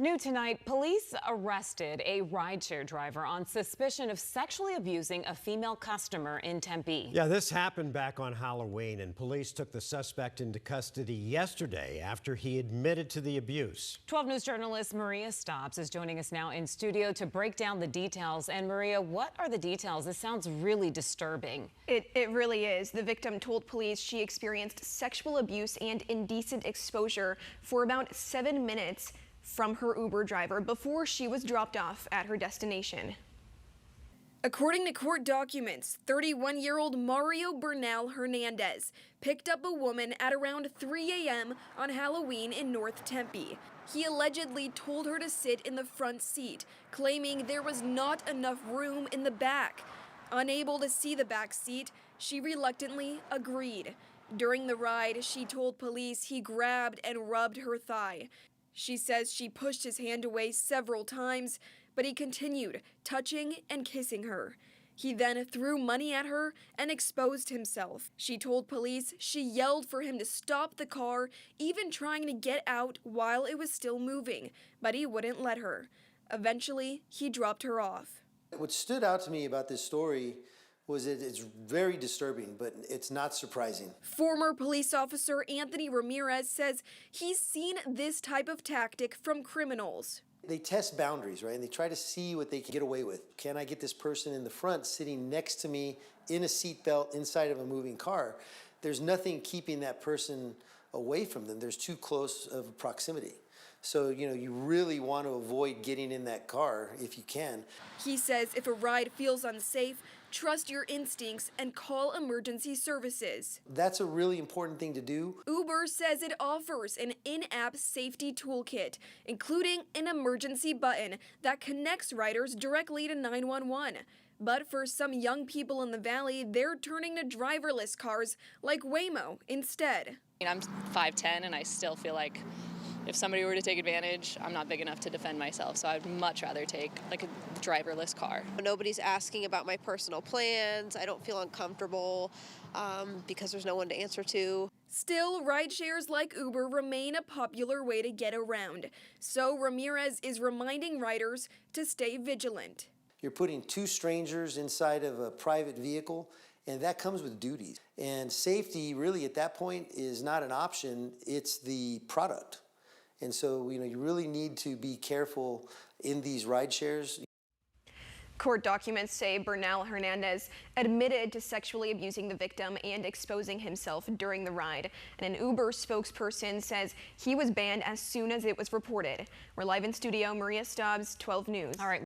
New tonight, police arrested a rideshare driver on suspicion of sexually abusing a female customer in Tempe. Yeah, this happened back on Halloween, and police took the suspect into custody yesterday after he admitted to the abuse. 12 News journalist Maria Stobbs is joining us now in studio to break down the details. And Maria, what are the details? This sounds really disturbing. It really is. The victim told police she experienced sexual abuse and indecent exposure for about 7 minutes from her Uber driver before she was dropped off at her destination. According to court documents, 31-year-old Mario Bernal Hernandez picked up a woman at around 3 a.m. on Halloween in North Tempe. He allegedly told her to sit in the front seat, claiming there was not enough room in the back. Unable to see the back seat, she reluctantly agreed. During the ride, she told police he grabbed and rubbed her thigh. She says she pushed his hand away several times, but he continued touching and kissing her. He then threw money at her and exposed himself. She told police she yelled for him to stop the car, even trying to get out while it was still moving, but he wouldn't let her. Eventually, he dropped her off. What stood out to me about this story was that it's very disturbing, but it's not surprising. Former police officer Anthony Ramirez says he's seen this type of tactic from criminals. They test boundaries, right? And they try to see what they can get away with. Can I get this person in the front sitting next to me in a seatbelt inside of a moving car? There's nothing keeping that person away from them. There's too close of a proximity. So, you really want to avoid getting in that car if you can. He says if a ride feels unsafe, trust your instincts and call emergency services. That's a really important thing to do. Uber says it offers an in-app safety toolkit, including an emergency button that connects riders directly to 911. But for some young people in the valley, they're turning to driverless cars like Waymo instead. I'm 5'10", and I still feel like if somebody were to take advantage, I'm not big enough to defend myself, so I'd much rather take like a driverless car. Nobody's asking about my personal plans. I don't feel uncomfortable because there's no one to answer to. Still, rideshares like Uber remain a popular way to get around. So Ramirez is reminding riders to stay vigilant. You're putting two strangers inside of a private vehicle, and that comes with duties. And safety, really, at that point, is not an option, it's the product. And so, you really need to be careful in these ride shares. Court documents say Bernal Hernandez admitted to sexually abusing the victim and exposing himself during the ride. And an Uber spokesperson says he was banned as soon as it was reported. We're live in studio, Maria Stobbs, 12 News. All right.